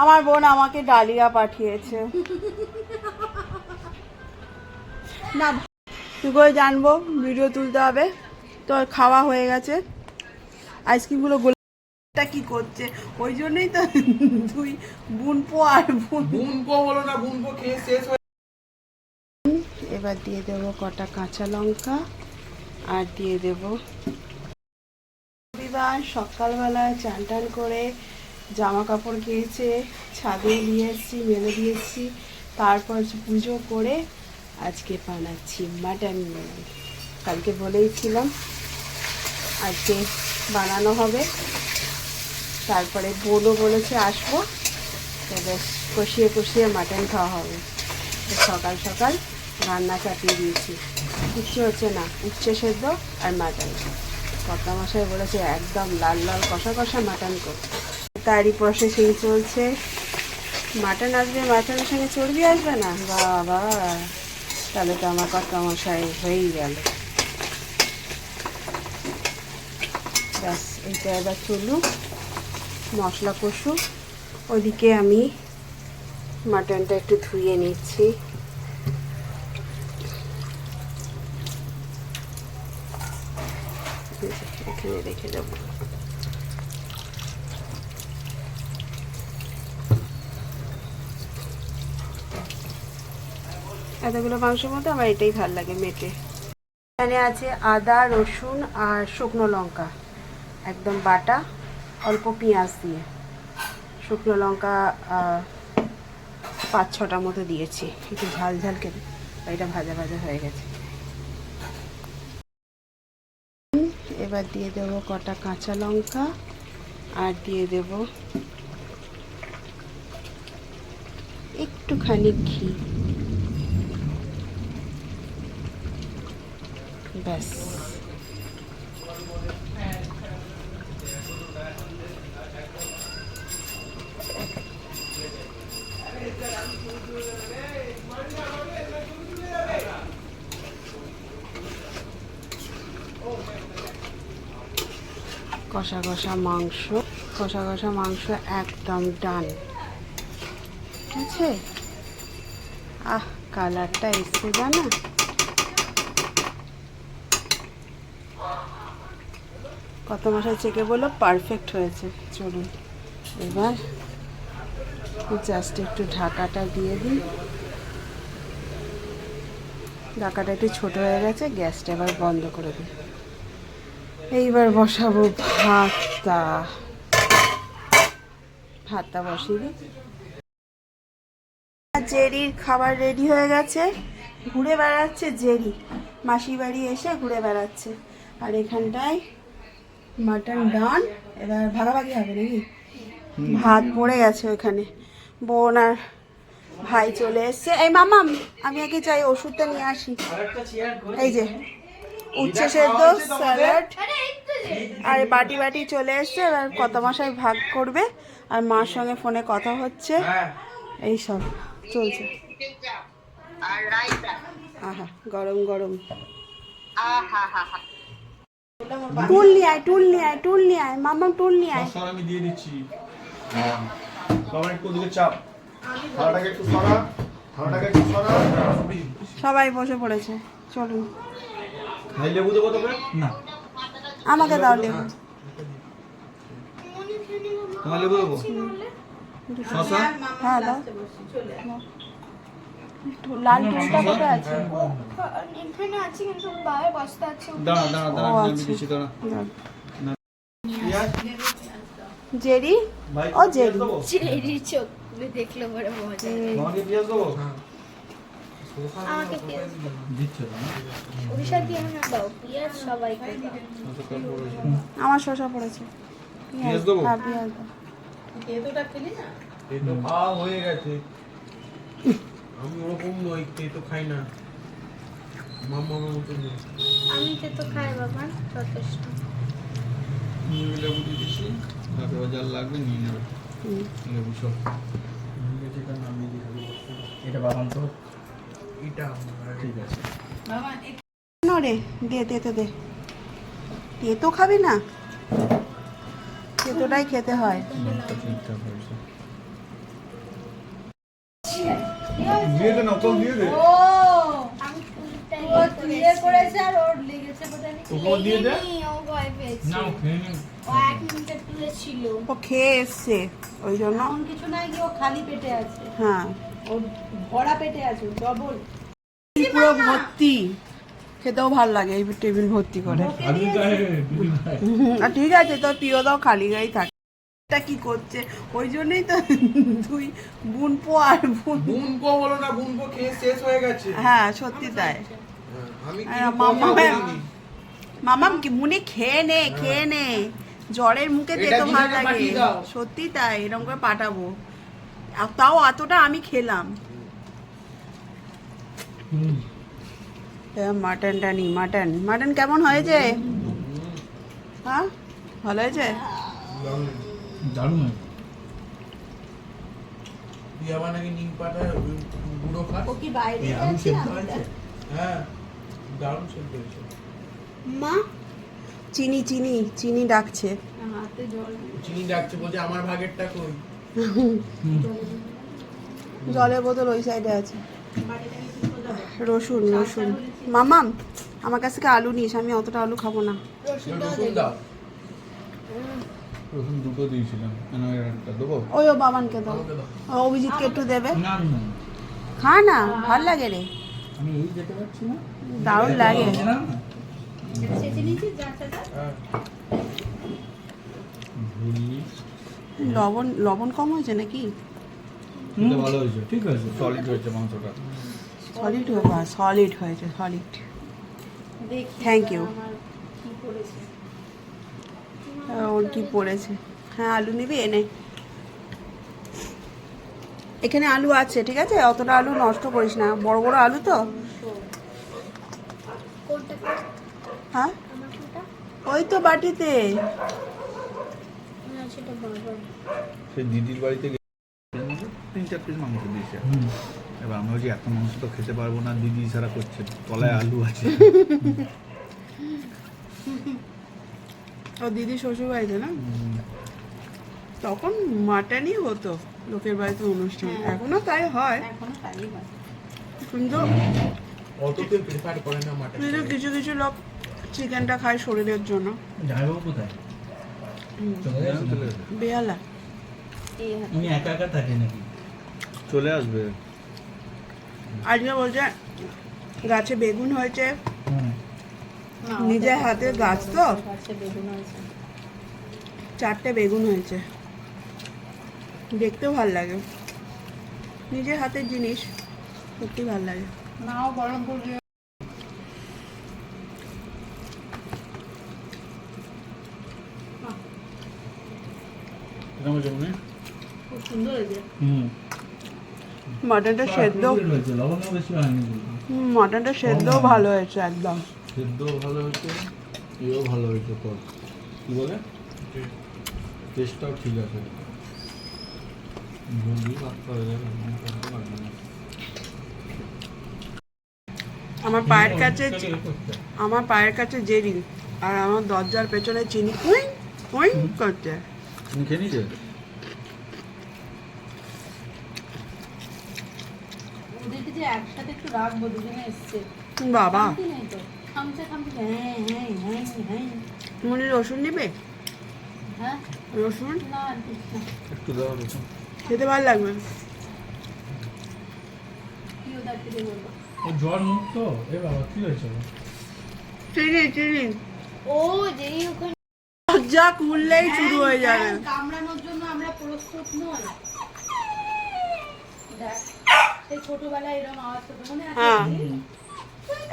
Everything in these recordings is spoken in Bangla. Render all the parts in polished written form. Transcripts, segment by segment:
আমার বোন আমাকে ডালিয়া পাঠিয়েছে। না কি করে জানবো, ভিডিও তুলতে হবে। তো খাওয়া হয়ে গেছে, আইসক্রিমগুলো গোলাটা কি করছে, ওই জন্যই তো তুই বুনপো আর বুনপো বলো না, বুনপো খেয়ে শেষ হয়ে। এবার দিয়ে দেবো কটা কাঁচা লঙ্কা আর দিয়ে দেবো। রবিবার সকালবেলা চান টান করে জামা কাপড় কেচে ছাদে নিয়ে এসেছি, মেলে দিয়েছি। তারপর পুজো করে আজকে বানাচ্ছি মাটন। কালকে বলেইছিলাম আজকে বানানো হবে। তারপরে বোনও বলেছে আসবো, তো বেশ কষিয়ে কষিয়ে মাটন খাওয়া হবে। সকাল সকাল রান্না চাপিয়ে দিয়েছি, কিচ্ছু হচ্ছে না, উচ্ছে সেদ্ধ আর মাটন। কর্তামশাই বলেছে একদম লাল লাল কষা কষা মাটন করতে। তারই প্রসেসিং চলছে। মাটন আসবে, মাটনের সঙ্গে চর্বি আসবে না, বাবা তাহলে তো আমার কর্তামশাই হয়েই গেল। ব্যাস এইটা এবার চলুক, মশলা কষুক। ওদিকে আমি মাটনটা একটু ধুয়ে নিচ্ছি। এখানে রেখে দেবো। এতগুলো মাংসের মধ্যে আমার এটাই ভালো লাগে মেটে। এখানে আছে আদা, রসুন আর শুকনো লঙ্কা একদম বাটা, অল্প পেঁয়াজ দিয়ে। শুকনো লঙ্কা 5-6টার মতো দিয়েছি, একটু ঝাল ঝাল খেতে। এটা ভাজা ভাজা হয়ে গেছে। এবার দিয়ে দেবো কটা কাঁচা লঙ্কা আর দিয়ে দেব একটুখানি ঘি। ব্যাস কষা কষা মাংস একদম ডান। ঠিক আছে, কালারটা এসছে জানা। কত মাসে চেকে বললো পারফেক্ট হয়েছে। চলুন এবার জাস্ট একটু ঢাকাটা দিয়ে দিই। ঢাকাটা একটু ছোট হয়ে গেছে, গ্যাসটা এবার বন্ধ করে দিই। এইবার বসাবো ভাতটা বসিয়ে দিই। জেরির খাবার রেডি হয়ে গেছে, ঘুরে বেড়াচ্ছে জেরি, মাসির বাড়ি এসে ঘুরে বেড়াচ্ছে। আর এখানটায় মাটন ডান, এবার ভাগাভাগি হবে নাকি। ভাত পড়ে গেছে ওখানে, বোন আর ভাই চলে এসছে। এই মামাম আমি আগে যাই ওষুধটা নিয়ে আসি। এই যে উচ্ছে সেদ্ধ, স্যালাড আর বাটি বাটি চলে এসছে। এবার কত মশাই ভাগ করবে, আর মার সঙ্গে ফোনে কথা হচ্ছে, এইসব চলছে। আহা গরম গরম। টুল নিয়ে আয়, টুল নিয়ে আয়, টুল নিয়ে আয় মামা, টুল নিয়ে আয়। আমি দিয়ে দিচ্ছি। সবাই একটু ওদিকে চাপ, থালাটাকে একটু সরা, থালাটাকে একটু সরা। সবাই বসে পড়েছে, চলুন। ভাই লেবু দেবো তোকে? না, আমাকে দাও লেবু। তোমার লেবু দেবো? শসা? হ্যাঁ দাও। লাল টুলটা কোথায় আছে? এখানে আছে কিন্তু বাইরে বস্তা আছে। দাঁড়া দাঁড়া দাঁড়া, আমি দিচ্ছি, দাঁড়া। জেরি, ও জেরি, জেরির চোখ দেখলে বড় মজা। আমাকে পেঁয়াজ দেবো? আমাকে পেঁয়াজ দিচ্ছি না। সরিষা দিয়ে না দাও, পেঁয়াজ সবাইকে দাও। আমার শসা পড়েছে। পেঁয়াজ দেবো? হ্যাঁ পেঁয়াজ দাও। তেতোটা খেলি না? এই তো খাওয়া হয়ে গেছে। আমি ওরকম নই, তেতো খাই না। মামার মতো নই। আমি তো খাই বাবা, যথেষ্ট। নিয়ে লেবু দিয়ে দিচ্ছি, তারপরে যা লাগবে নিয়ে নেবে। লেবু সব নামিয়ে দিয়ে খাবি। এটা বাবান তো, এটা ঠিক আছে। বাবা রে দে তেতো দে। তেতো খাবি না? তেতোটাই খেতে হয়। দিয়ে দে না, ওকেও দিয়ে দে। ও আমি ফুলটা ও ইয়ে করেছে আর ওর লেগেছে বোধহয়। ওকেও দিয়ে দে। ও ভয় পেয়েছে না, ও খেয়ে নে। ও 1 মিনিটে তুলেছিল ও খেয়ে এসছে ওই জন্য। এমন কিছু নাই কি ও খালি পেটে আছে, হ্যাঁ, ও ভরা পেটে আছে, ডবল। পুরো ভর্তি, খেতেও ভালো লাগে এই টেবিল ভর্তি করে। আজকে গায়ে দুদিন খায়। আর ঠিক আছে, তো প্রিয়দাও খালি গায়ে থাকে। এটা কি করছে, ওই জন্যই তো দুই বুনপো আর বোন। বুনপো বলো না, বুনপো খেয়ে শেষ হয়ে গেছে। হ্যাঁ সত্যি তাই। আমি কি আর কথা মামা- বলিনি। মামাম কি মুনে খেয়ে নে, খেয়ে নে, জ্বরের মুখে এটা তেতো ভালো দিদাকে লাগে। পাঠিয়ে দাও। সত্যি তাই, এরকম করে পাঠাবো। আর তাও এতটা আমি খেলাম। মাটনটা নি, মাটন মাটন কেমন হয়েছে? হ্যাঁ ভালো হয়েছে। দারুণ হয়। তুই আবার নাকি নিম পাতা গুঁড়ো খাস? ও কি বাইরে এই আলু আছে সেদ্ধ না? হয়েছে? হ্যাঁ, দারুণ সেদ্ধ হয়েছে। মা চিনি চিনি চিনি ডাকছে। হাতে জল চিনি ডাকছে, বলছে আমার ভাগেরটা কই? জলের বোতল ওই সাইডে আছে। বাড়িটাকে কি করে যাবে? রসুন রসুন। মামাম আমার কাছ থেকে আলু নিস, আমি অতটা আলু খাবো না। রসুন দাও। রসুন দুটো দিয়েছিলাম, কেন একটা দেবো? ওই ও বাবানকে দাও, আমাকে দাও। ও অভিজিৎকে একটু দেবে। না না, খা না, ভাল লাগে রে, আমি এই যেতে পারছি না। দারুণ লাগে। এটা চেঁচে নিয়েছিস যাচ্ছে যা? হ্যাঁ। ভুলি। লবণ লবণ কম হয়েছে নাকি? এটা ভালো হয়েছে, ঠিক আছে, সলিড হয়েছে মাংসটা। সলিড হয়েছে, সলিড হয়েছে, সলিড। দেখি Thank you. আমার কি করেছে। ওর কি পড়েছে। হ্যাঁ আলু নিবি, এনে এখানে আলু আছে, ঠিক আছে, অতটা আলু নষ্ট করিস না, বড় বড় আলু তো। কোনটা হ্যাঁ আমার কোনটা ওই তো বাটিতে। না সেটা বাবা সে দিদির বাড়িতে গিয়ে 3-4 পিস মাংস দিয়েছে। এবার আমি বলছি এত মাংস তো খেতে পারবো না, দিদি ইশারা করছে তলায় আলু আছে। ও দিদি শ্বশুর বাড়িতে না, তখন মাটনই হতো লোকের বাড়িতে অনুষ্ঠান। এখনো তাই হয়, এখনো তাই হয়। কিন্তু অত কেউ প্রেফার করে না মাটন। কিন্তু কিছু কিছু লোক চিকেনটা খায় শরীরের জন্য। জামাইবাবু কোথায়? চলে গেছে? চলে আসবে। বেহালা এই হাতে। উনি একা একা থাকে নাকি? চলে আসবে। আজকে বলছে গাছে বেগুন হয়েছে, হুম। না, নিজের হাতের গাছ তো, গাছে বেগুন হয়েছে। 4টে বেগুন হয়েছে, দেখতেও ভাল লাগে, নিজের হাতের জিনিস সত্যি ভাল লাগে। নাও গরম করবে। কেমন হয়েছে মনে? খুব সুন্দর হয়েছে। হুম। মাটনটা সেদ্ধ, পুরো হয়েছে, লবণও বেশি হয়নি কিন্তু। মাটনটা সেদ্ধও ভালো হয়েছে একদম। সেদ্ধ ভালো হয়েছে, ইয়েও ভালো হয়েছে, তোর কি বলে টেস্টটাও ঠিক আছে। ভুলি ভাবতে হবে, করতে পারবে না। আমার পায়ের কাছে, আমার পায়ের কাছে জেরি, আর আমার দরজার পেছনে চিনি কুই কুই করছে। তুমি খেয়ে নিয়েছে? ওদেরকে যে একসাথে একটু রাখবো, দুজনে এসছে। বাবা শান্তি নেই তো। খামছে খামছে হ্যাঁ হ্যাঁ হ্যাঁ হ্যাঁ মনে রসুন নেবে? হ্যাঁ। রসুন না দিস না। একটু দাও রসুন। খেতে ভালো লাগবে। কি ওদেরকে দিয়ে বলবো? ও জ্বর মুক্ত? এ বাবা কি হয়েছে ওর? চিনি চিনি ও যেই ওখানে দরজা খুললেই শুরু হয়ে যাবে। হ্যাঁ, কামড়ানোর জন্য আমরা প্রস্তুত নই। দেখ, সেই ছোটবেলায় এরকম আওয়াজ হতো, মনে আছে? হ্যাঁ,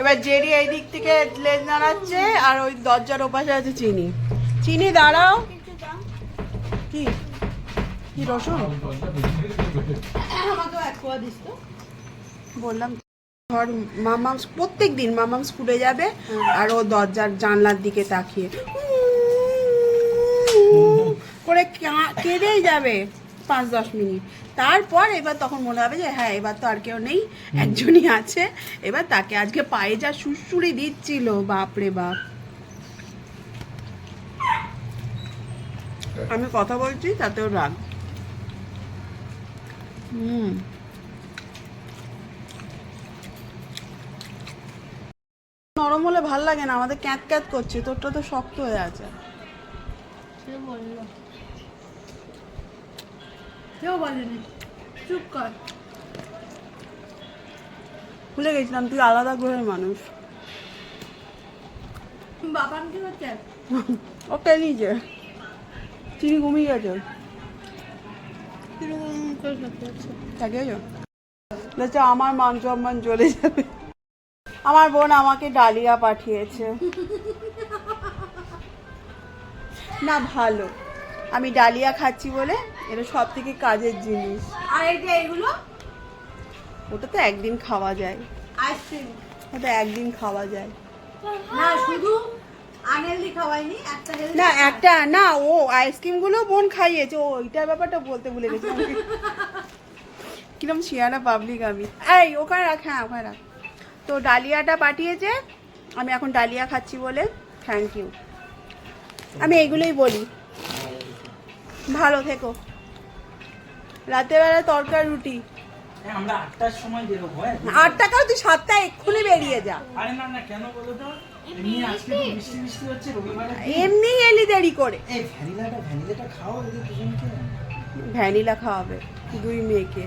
এবার জেরি এই দিক থেকে লেজ নাড়াচ্ছে, আর ওই দরজার ওপাশে আছে চিনি। চিনি দাঁড়াও, কি কি রসুন আমাকেও এক কোয়া দিস তো। বললাম। ধর মামাম প্রত্যেক দিন মামাম স্কুলে যাবে, আর ও দরজার জানলার দিকে তাকিয়ে করে কেঁদেই যাবে 5-10 মিনিট। তারপর এবার তখন মনে হবে যে হ্যাঁ এবার তো আর কেউ নেই, একজনই আছে। এবার তাকে আজকে পায়ে যা সুড়সুড়ি দিচ্ছিল, বাপরে বাপ। আমি কথা বলছি তাতেও রাগ। নরম হলে ভাল লাগে না, আমাদের ক্যাঁত ক্যাঁত করছে, তোরটা তো শক্ত হয়ে আছে। সে বললো কেউ বলেনি, চুপ কর। ভুলে গেছিলাম তুই আলাদা গ্রহের মানুষ। বাবান কি হচ্ছে? ওকে নিজে চিনি ঘুমিয়ে গেছে, দেখছো আমার মান সম্মান চলে যাবে। আমার বোন আমাকে ডালিয়া পাঠিয়েছে, না ভালো, আমি ডালিয়া খাচ্ছি বলে, এটা সব থেকে কাজের জিনিস। আর এই যে এগুলো ওটা তো একদিন খাওয়া যায়, আইসক্রিম, ওটা একদিন খাওয়া যায়। না শুধু আনহেলদি খাওয়াইনি, একটা হেলদি। না একটা না, ও আইসক্রিমগুলো বোন খাইয়েছে, ও ওইটার ব্যাপারটা বলতে ভুলে গেছি। কিরম শিয়ানা পাবলিক আমি। এই ওখানে রাখ, হ্যাঁ ওখানে রাখ। তো ডালিয়াটা পাঠিয়েছে, আমি এখন ডালিয়া খাচ্ছি বলে থ্যাংক ইউ। আমি এইগুলোই বলি, ভালো থেকো। রাতেরবেলা তরকার রুটি, আমরা 8টার সময় বেরোবো। 8 টাকাও তুই 7টা এক্ষুনি বেরিয়ে যা। আরে না না, কেন বলো তো, এমনি আজকে তো বৃষ্টি বৃষ্টি হচ্ছে রবিবারে। এমনি এলি দেরি করে। এই ভ্যানিলাটা খাও যদি দুজনকে। ভ্যানিলা খাওয়াবে 2 মেয়েকে।